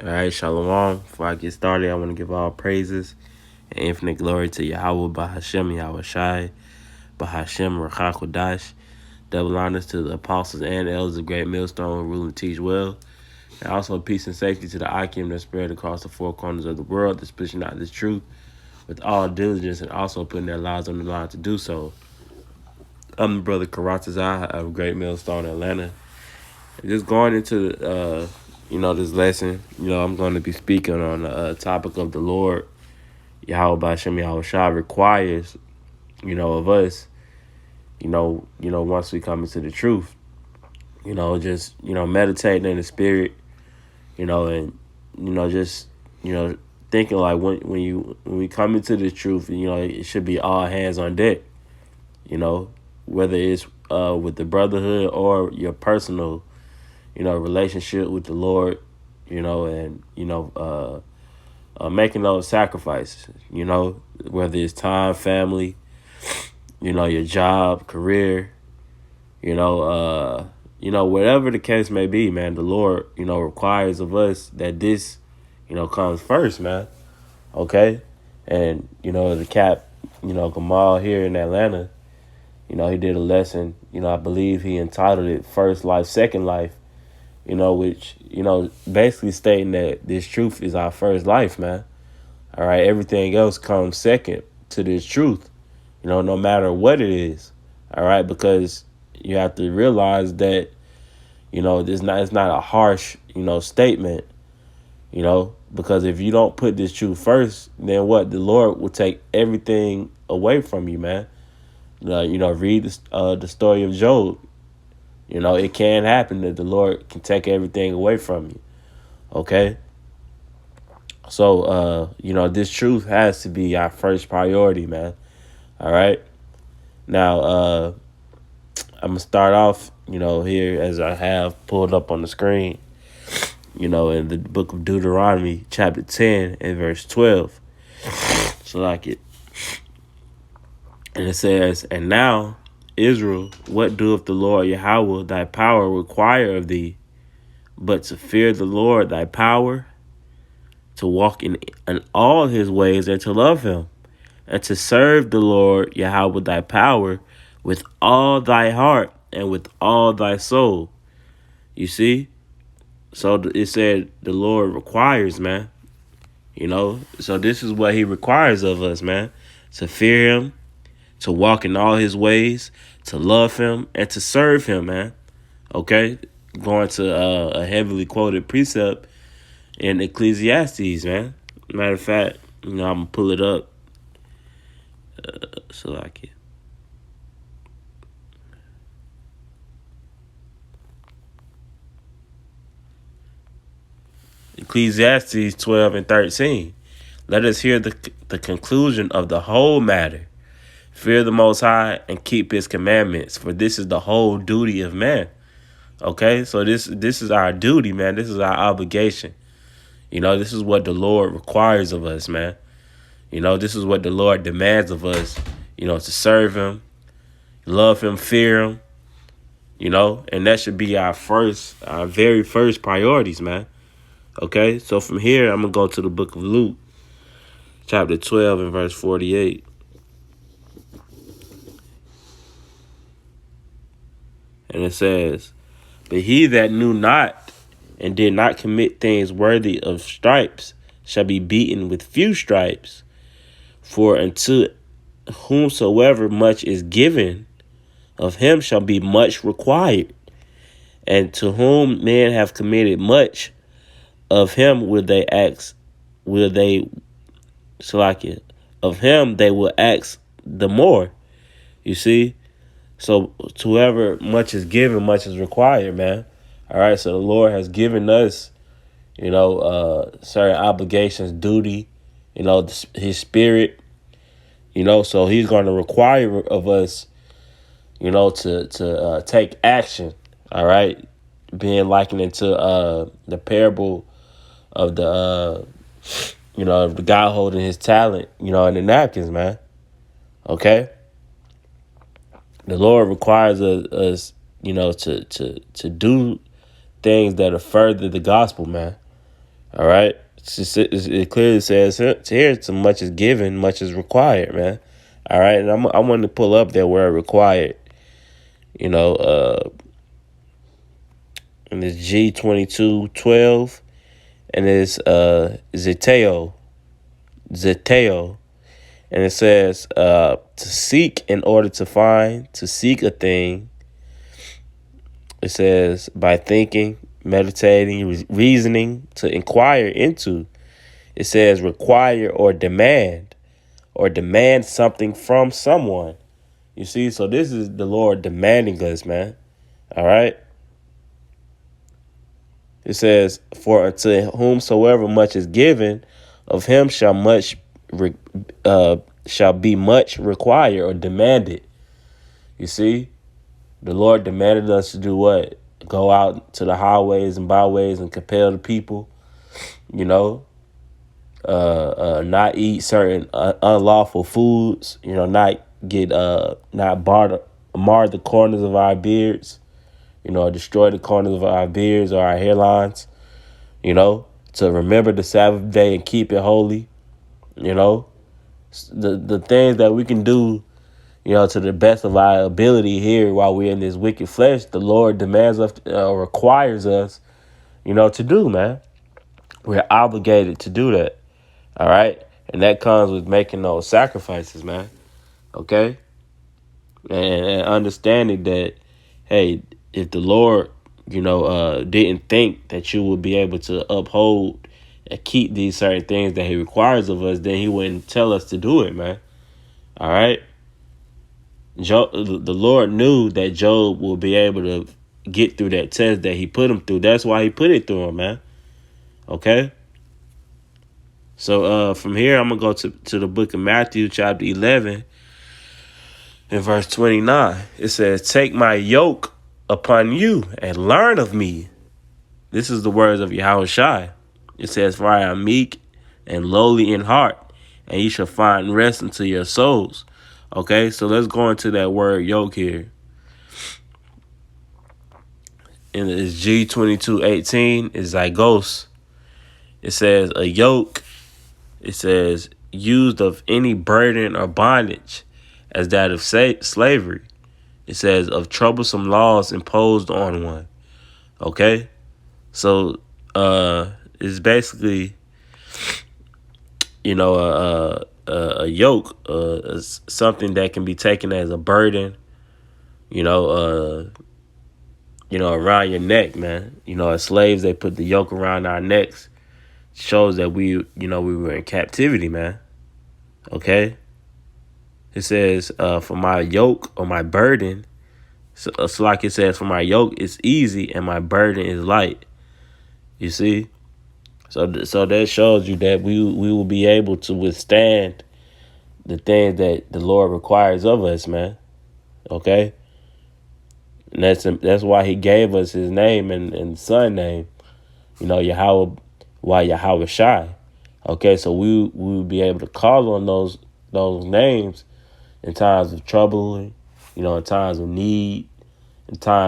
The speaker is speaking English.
All right, Shalom. Before I get started, I want to give all praises and infinite glory to Yahweh, Bahashem, Yahweh Shai, Bahashem, Rachakodash. Double honors to the apostles and elders of Great Millstone who rule and teach well. And also peace and safety to the Akim that spread across the four corners of the world, that's pushing out this truth with all diligence and also putting their lives on the line to do so. I'm the brother Karatazai of Great Millstone, Atlanta. Just going into this lesson, I'm going to be speaking on the topic of the Lord, Yahweh Bashem Yahweh Shah requires, of us, once we come into the truth, just, meditating in the spirit, and, just, thinking like when we come into the truth, it should be all hands on deck, whether it's with the brotherhood or your personal relationship with the Lord, and, making those sacrifices, whether it's time, family, your job, career, whatever the case may be, man, the Lord, requires of us that this, comes first, man. Okay. And, the cap, Gamal here in Atlanta, he did a lesson, I believe he entitled it First Life, Second Life, which, basically stating that this truth is our first life, man. All right. Everything else comes second to this truth, no matter what it is. All right. Because you have to realize that, it's not a harsh, statement, because if you don't put this truth first, then what? The Lord will take everything away from you, man. Read the story of Job. It can happen that the Lord can take everything away from you. Okay. So, this truth has to be our first priority, man. All right. Now, I'm going to start off, here as I have pulled up on the screen, in the book of Deuteronomy, chapter 10 and verse 12. So like it. And it says, "And now, Israel, what doeth the Lord Yahweh thy power require of thee, but to fear the Lord thy power, to walk in all his ways and to love him, and to serve the Lord Yahweh thy power with all thy heart and with all thy soul." You see? So it said the Lord requires, man. So this is what he requires of us, man. To fear him, to walk in all his ways, to love him, and to serve him, man. Okay? Going to a heavily quoted precept in Ecclesiastes, man. Matter of fact, I'm going to pull it up. So like it. Ecclesiastes 12 and 13. Let us hear the conclusion of the whole matter. Fear the Most High and keep his commandments, for this is the whole duty of man. Okay, so this is our duty, man. This is our obligation. This is what the Lord requires of us, man. This is what the Lord demands of us, to serve him, love him, fear him, and that should be our very first priorities, man. Okay, so from here, I'm going to go to the book of Luke, chapter 12 and verse 48. And it says, "But he that knew not and did not commit things worthy of stripes shall be beaten with few stripes. For unto whomsoever much is given, of him shall be much required. And to whom men have committed much, of him will they ask, of him they will ask the more." You see? So to whoever much is given, much is required, man. All right, so the Lord has given us, certain obligations, duty, his spirit, so he's going to require of us, to take action. All right, being likened into the parable of the, of the guy holding his talent, in the napkins, man. Okay. The Lord requires us, to do things that are further the gospel, man. All right. It clearly says here, "So much is given, much is required," man. All right. And I wanted to pull up that word required, you know, and it's G22:12, and it's zeteo, and it says to seek in order to find, to seek a thing. It says by thinking, meditating, reasoning, to inquire into. It says require or demand something from someone. You see, so this is the Lord demanding us, man. All right. It says, "For unto whomsoever much is given, of him shall be much required or demanded." You see, the Lord demanded us to do what? Go out to the highways and byways and compel the people. You know, not eat certain unlawful foods. You know, not get not mar the corners of our beards. You know, destroy the corners of our beards or our hairlines. You know, to remember the Sabbath day and keep it holy. You know, the things that we can do, you know, to the best of our ability here while we're in this wicked flesh, the Lord demands us, requires us, you know, to do, man. We're obligated to do that. All right. And that comes with making those sacrifices, man. Okay. And understanding that, hey, if the Lord, you know, didn't think that you would be able to uphold and keep these certain things that he requires of us, then he wouldn't tell us to do it, man. All right. The Lord knew that Job will be able to get through that test that he put him through. That's why he put it through him, man. Okay. So from here, I'm going to go to the book of Matthew, chapter 11, in verse 29. It says, "Take my yoke upon you and learn of me." This is the words of Yahushua. It says, "For I am meek and lowly in heart, and ye shall find rest unto your souls." Okay, so let's go into that word yoke here. And it's G22:18. It's zygos. It says a yoke. It says used of any burden or bondage, as that of slavery. It says of troublesome laws imposed on one. Okay, so it's basically, you know, a yoke, something that can be taken as a burden. Around your neck, man. You know, as slaves, they put the yoke around our necks. Shows that we were in captivity, man. Okay. It says, for my yoke or my burden, so like it says, for my yoke is easy and my burden is light. You see? So that shows you that we will be able to withstand the things that the Lord requires of us, man. Okay? And that's why he gave us his name and son name. You know, Yahweh, why Yahweh Shai. Okay, so we will be able to call on those names in times of trouble, you know, in times of need, in times